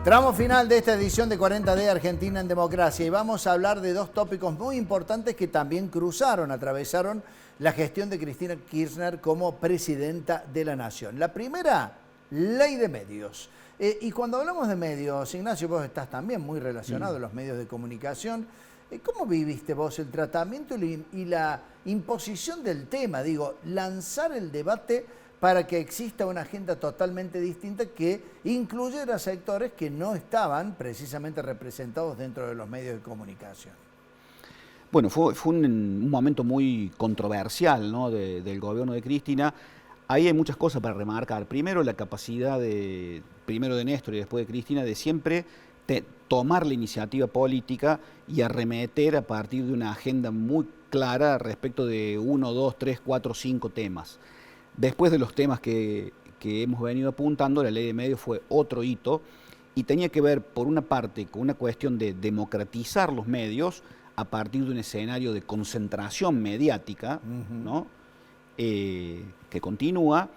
Tramo final de esta edición de 40D Argentina en Democracia y vamos a hablar de dos tópicos muy importantes que también atravesaron la gestión de Cristina Kirchner como presidenta de la Nación. La primera, ley de medios. Y cuando hablamos de medios, Ignacio, vos estás también muy relacionado a los medios de comunicación. ¿Cómo viviste vos el tratamiento y la imposición del tema? Digo, lanzar el debate para que exista una agenda totalmente distinta que incluyera sectores que no estaban precisamente representados dentro de los medios de comunicación. Bueno, fue un momento muy controversial, ¿no?, del gobierno de Cristina. Ahí hay muchas cosas para remarcar. Primero, la capacidad primero de Néstor y después de Cristina de siempre tomar la iniciativa política y arremeter a partir de una agenda muy clara respecto de 1, 2, 3, 4, 5 temas. Después de los temas que hemos venido apuntando, la ley de medios fue otro hito y tenía que ver, por una parte, con una cuestión de democratizar los medios a partir de un escenario de concentración mediática, ¿no?, que continúa,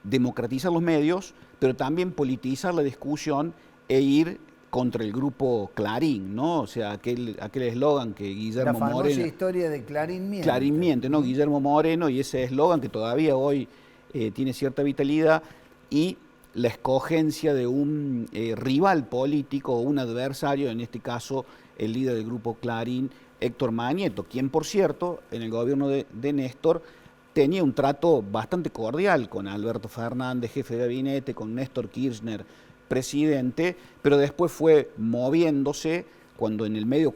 democratizar los medios, pero también politizar la discusión e ir contra el grupo Clarín, ¿no? O sea, aquel eslogan que Guillermo Moreno... La famosa historia de Clarín miente. Clarín miente, ¿no? Guillermo Moreno, y ese eslogan que todavía hoy tiene cierta vitalidad, y la escogencia de un rival político o un adversario, en este caso el líder del grupo Clarín, Héctor Manieto, quien, por cierto, en el gobierno de Néstor tenía un trato bastante cordial con Alberto Fernández, jefe de gabinete, con Néstor Kirchner, presidente, pero después fue moviéndose cuando en el medio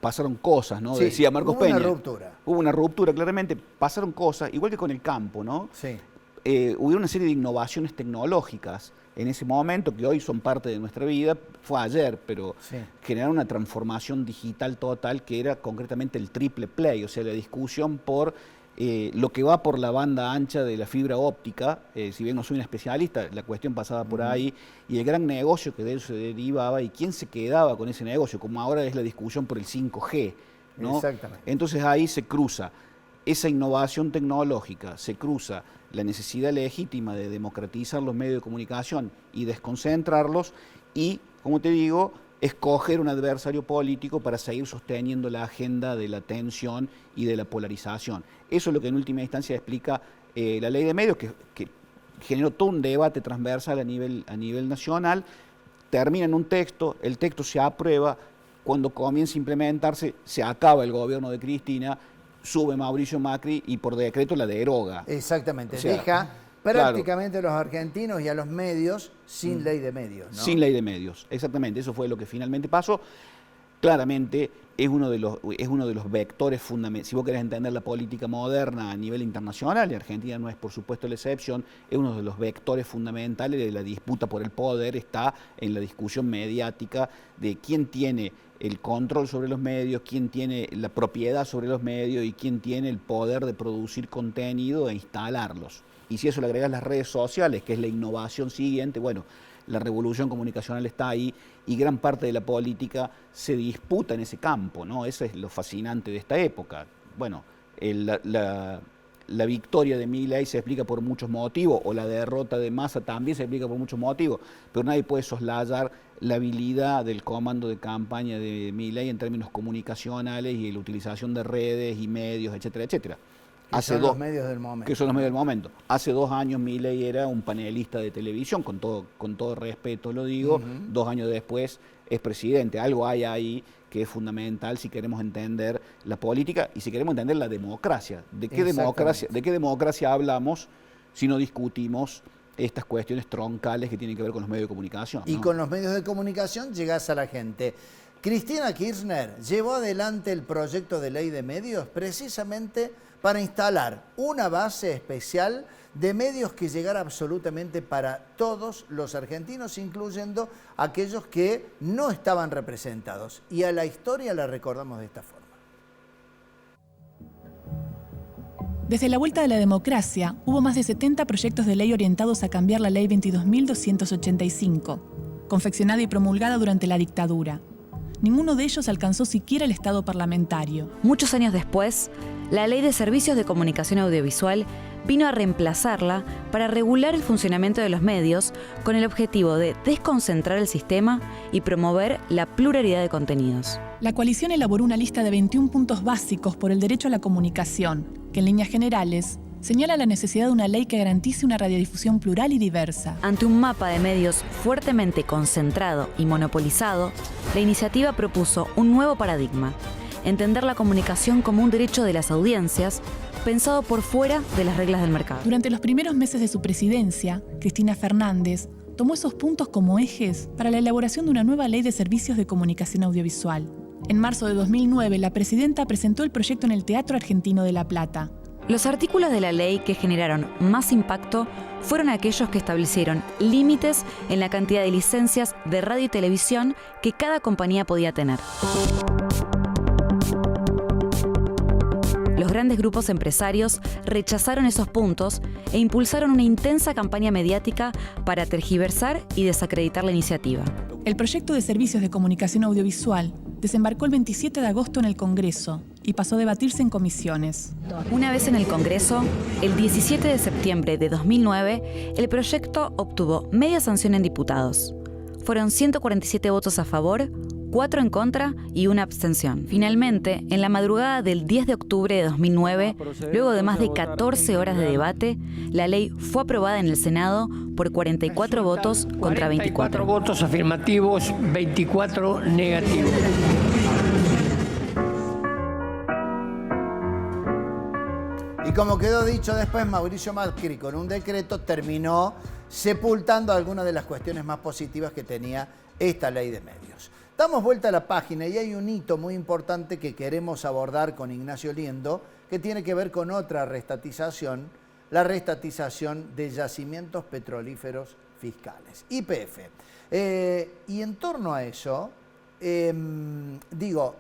pasaron cosas, ¿no? Sí, decía Marcos Peña. Hubo una ruptura. Hubo una ruptura, claramente, pasaron cosas, igual que con el campo, ¿no? Sí. Hubo una serie de innovaciones tecnológicas en ese momento que hoy son parte de nuestra vida, fue ayer, pero sí, generaron una transformación digital total que era concretamente el triple play, o sea, la discusión por lo que va por la banda ancha de la fibra óptica. Si bien no soy un especialista, la cuestión pasaba por ahí, y el gran negocio que de eso se derivaba y quién se quedaba con ese negocio, como ahora es la discusión por el 5G, ¿no? Exactamente. Entonces ahí se cruza esa innovación tecnológica, se cruza la necesidad legítima de democratizar los medios de comunicación y desconcentrarlos y, como te digo, escoger un adversario político para seguir sosteniendo la agenda de la tensión y de la polarización. Eso es lo que en última instancia explica la ley de medios, que generó todo un debate transversal a nivel nacional, termina en un texto, el texto se aprueba, cuando comienza a implementarse se acaba el gobierno de Cristina, sube Mauricio Macri y por decreto la deroga. Exactamente, o sea, deja prácticamente a los argentinos y a los medios sin ley de medios, ¿no? Sin ley de medios, exactamente, eso fue lo que finalmente pasó. Claramente es uno de los vectores fundamentales. Si vos querés entender la política moderna a nivel internacional, y Argentina no es por supuesto la excepción, es uno de los vectores fundamentales de la disputa por el poder, está en la discusión mediática de quién tiene el control sobre los medios, quién tiene la propiedad sobre los medios y quién tiene el poder de producir contenido e instalarlos. Y si eso le agregas las redes sociales, que es la innovación siguiente, bueno, la revolución comunicacional está ahí y gran parte de la política se disputa en ese campo, ¿no? Eso es lo fascinante de esta época. Bueno, la victoria de Milei se explica por muchos motivos, o la derrota de Massa también se explica por muchos motivos, pero nadie puede soslayar la habilidad del comando de campaña de Milei en términos comunicacionales y la utilización de redes y medios, etcétera, etcétera. Que son los medios del momento. Que son los medios del momento. Hace 2 años Milei era un panelista de televisión, con todo respeto lo digo, 2 años después es presidente. Algo hay ahí que es fundamental si queremos entender la política y si queremos entender la democracia. ¿De qué democracia hablamos si no discutimos estas cuestiones troncales que tienen que ver con los medios de comunicación, ¿no? Y con los medios de comunicación llegás a la gente. Cristina Kirchner llevó adelante el proyecto de ley de medios precisamente para instalar una base especial de medios que llegara absolutamente para todos los argentinos, incluyendo aquellos que no estaban representados. Y a la historia la recordamos de esta forma. Desde la vuelta de la democracia, hubo más de 70 proyectos de ley orientados a cambiar la ley 22.285, confeccionada y promulgada durante la dictadura. Ninguno de ellos alcanzó siquiera el estado parlamentario. Muchos años después, la Ley de Servicios de Comunicación Audiovisual vino a reemplazarla para regular el funcionamiento de los medios con el objetivo de desconcentrar el sistema y promover la pluralidad de contenidos. La coalición elaboró una lista de 21 puntos básicos por el derecho a la comunicación, que en líneas generales señala la necesidad de una ley que garantice una radiodifusión plural y diversa. Ante un mapa de medios fuertemente concentrado y monopolizado, la iniciativa propuso un nuevo paradigma: entender la comunicación como un derecho de las audiencias, pensado por fuera de las reglas del mercado. Durante los primeros meses de su presidencia, Cristina Fernández tomó esos puntos como ejes para la elaboración de una nueva ley de servicios de comunicación audiovisual. En marzo de 2009, la presidenta presentó el proyecto en el Teatro Argentino de La Plata. Los artículos de la ley que generaron más impacto fueron aquellos que establecieron límites en la cantidad de licencias de radio y televisión que cada compañía podía tener. Los grandes grupos empresarios rechazaron esos puntos e impulsaron una intensa campaña mediática para tergiversar y desacreditar la iniciativa. El proyecto de servicios de comunicación audiovisual desembarcó el 27 de agosto en el Congreso y pasó a debatirse en comisiones. Una vez en el Congreso, el 17 de septiembre de 2009, el proyecto obtuvo media sanción en diputados. Fueron 147 votos a favor, 4 en contra y 1 abstención. Finalmente, en la madrugada del 10 de octubre de 2009, luego de más de 14 horas de debate, la ley fue aprobada en el Senado por 44 votos contra 24. 44 votos afirmativos, 24 negativos. Y como quedó dicho después, Mauricio Macri con un decreto terminó sepultando algunas de las cuestiones más positivas que tenía esta ley de medios. Damos vuelta a la página y hay un hito muy importante que queremos abordar con Ignacio Liendo, que tiene que ver con otra reestatización, la reestatización de yacimientos petrolíferos fiscales, YPF. Y en torno a eso,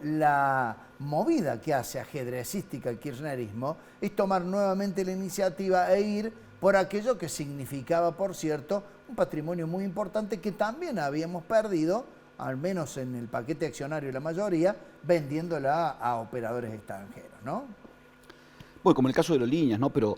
la movida que hace ajedrecística el kirchnerismo es tomar nuevamente la iniciativa e ir por aquello que significaba, por cierto, un patrimonio muy importante que también habíamos perdido, al menos en el paquete accionario la mayoría, vendiéndola a operadores extranjeros, ¿no? Bueno, como el caso de Aerolíneas, ¿no? Pero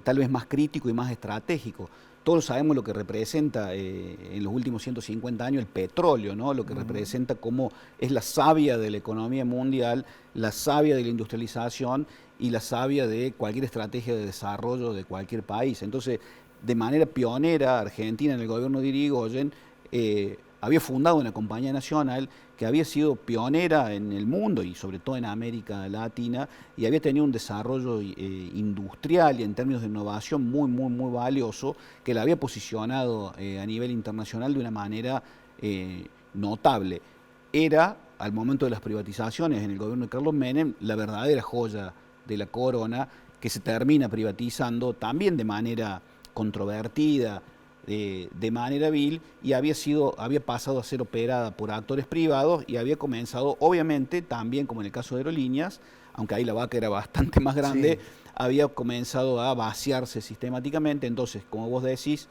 tal vez más crítico y más estratégico. Todos sabemos lo que representa en los últimos 150 años el petróleo, ¿no? Lo que representa como es la savia de la economía mundial, la savia de la industrialización y la savia de cualquier estrategia de desarrollo de cualquier país. Entonces, de manera pionera, Argentina, en el gobierno de Irigoyen, había fundado una compañía nacional que había sido pionera en el mundo y sobre todo en América Latina, y había tenido un desarrollo industrial y en términos de innovación muy valioso, que la había posicionado a nivel internacional de una manera notable. Era, al momento de las privatizaciones en el gobierno de Carlos Menem, la verdadera joya de la corona, que se termina privatizando también de manera controvertida, de manera vil, y había pasado a ser operada por actores privados y había comenzado, obviamente, también como en el caso de Aerolíneas, aunque ahí la vaca era bastante más grande, sí, había comenzado a vaciarse sistemáticamente. Entonces, como vos decís,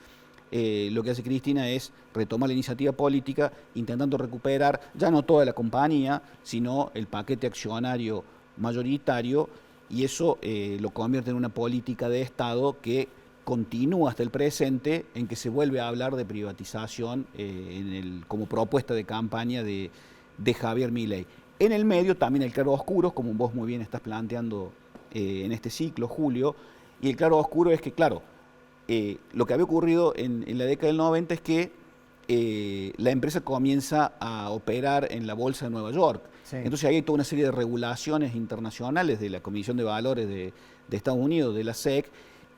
lo que hace Cristina es retomar la iniciativa política, intentando recuperar ya no toda la compañía, sino el paquete accionario mayoritario, y eso lo convierte en una política de Estado que continúa hasta el presente, en que se vuelve a hablar de privatización como propuesta de campaña de Javier Milei. En el medio también el claro oscuro, como vos muy bien estás planteando en este ciclo, Julio, y el claro oscuro es que, claro, lo que había ocurrido en la década del 90 es que la empresa comienza a operar en la Bolsa de Nueva York. Sí. Entonces hay toda una serie de regulaciones internacionales de la Comisión de Valores de Estados Unidos, de la SEC,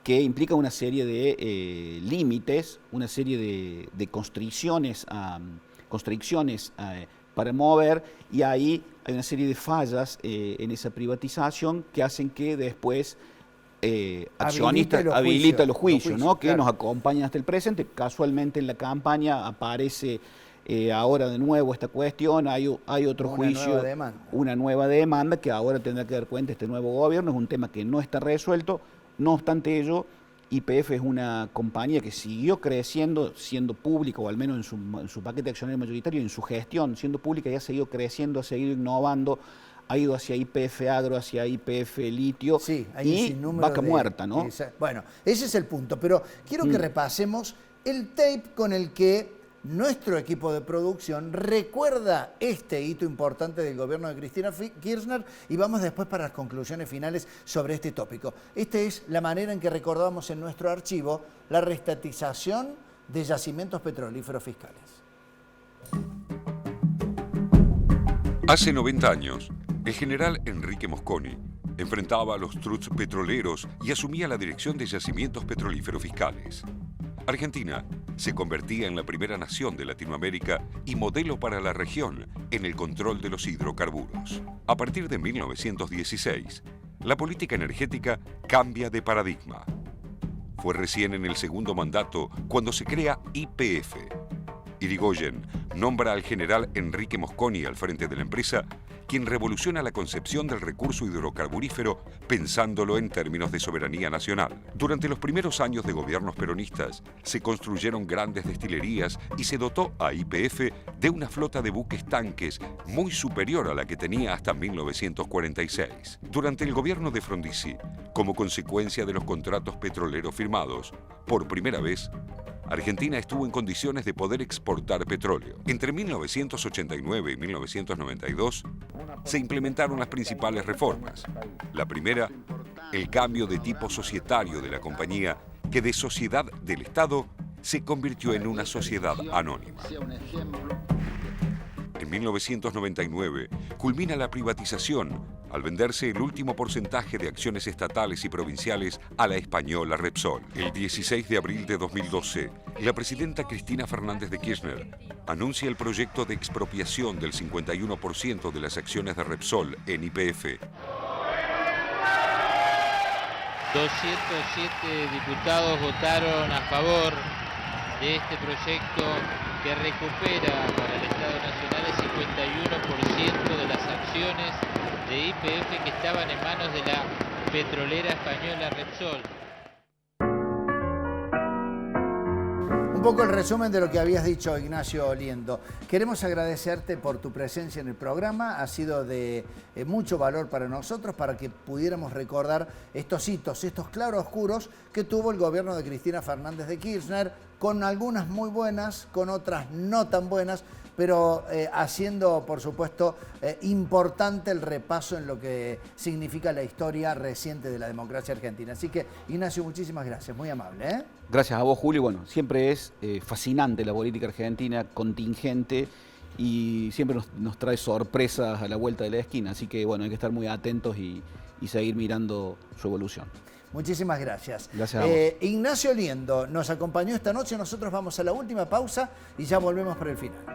que implica una serie de límites, una serie de constricciones para mover, y ahí hay una serie de fallas en esa privatización que hacen que después accionistas habilita los juicios, ¿no? Que claro, nos acompañan hasta el presente. Casualmente en la campaña aparece ahora de nuevo esta cuestión, hay otro juicio, una nueva demanda que ahora tendrá que dar cuenta este nuevo gobierno. Es un tema que no está resuelto. No obstante ello, YPF es una compañía que siguió creciendo, siendo pública, o al menos en su paquete accionario mayoritario, en su gestión, siendo pública, y ha seguido creciendo, ha seguido innovando, ha ido hacia YPF Agro, hacia YPF Litio, Sí, hay y sin número vaca de... muerta, ¿no? Bueno, ese es el punto, pero quiero que repasemos el tape con el que nuestro equipo de producción recuerda este hito importante del gobierno de Cristina Kirchner y vamos después para las conclusiones finales sobre este tópico. Esta es la manera en que recordamos en nuestro archivo la reestatización de yacimientos petrolíferos fiscales. Hace 90 años, el general Enrique Mosconi enfrentaba a los trusts petroleros y asumía la dirección de yacimientos petrolíferos fiscales. Argentina se convertía en la primera nación de Latinoamérica y modelo para la región en el control de los hidrocarburos. A partir de 1916, la política energética cambia de paradigma. Fue recién en el segundo mandato cuando se crea YPF. Irigoyen nombra al general Enrique Mosconi al frente de la empresa, quien revoluciona la concepción del recurso hidrocarburífero pensándolo en términos de soberanía nacional. Durante los primeros años de gobiernos peronistas, se construyeron grandes destilerías y se dotó a YPF de una flota de buques tanques muy superior a la que tenía hasta 1946. Durante el gobierno de Frondizi, como consecuencia de los contratos petroleros firmados, por primera vez, Argentina estuvo en condiciones de poder exportar petróleo. Entre 1989 y 1992 se implementaron las principales reformas. La primera, el cambio de tipo societario de la compañía, que de sociedad del Estado se convirtió en una sociedad anónima. En 1999 culmina la privatización al venderse el último porcentaje de acciones estatales y provinciales a la española Repsol. El 16 de abril de 2012, la presidenta Cristina Fernández de Kirchner anuncia el proyecto de expropiación del 51% de las acciones de Repsol en YPF. 207 diputados votaron a favor de este proyecto que recupera para el Estado Nacional el 51% de las acciones de YPF que estaban en manos de la petrolera española Repsol. Un poco el resumen de lo que habías dicho, Ignacio Liendo. Queremos agradecerte por tu presencia en el programa. Ha sido de mucho valor para nosotros para que pudiéramos recordar estos hitos, estos claroscuros que tuvo el gobierno de Cristina Fernández de Kirchner, con algunas muy buenas, con otras no tan buenas, pero haciendo, por supuesto, importante el repaso en lo que significa la historia reciente de la democracia argentina. Así que, Ignacio, muchísimas gracias, muy amable, ¿eh? Gracias a vos, Julio. Bueno, siempre es fascinante la política argentina, contingente, y siempre nos trae sorpresas a la vuelta de la esquina. Así que, bueno, hay que estar muy atentos y seguir mirando su evolución. Muchísimas gracias. Gracias a vos. Ignacio Liendo nos acompañó esta noche. Nosotros vamos a la última pausa y ya volvemos para el final.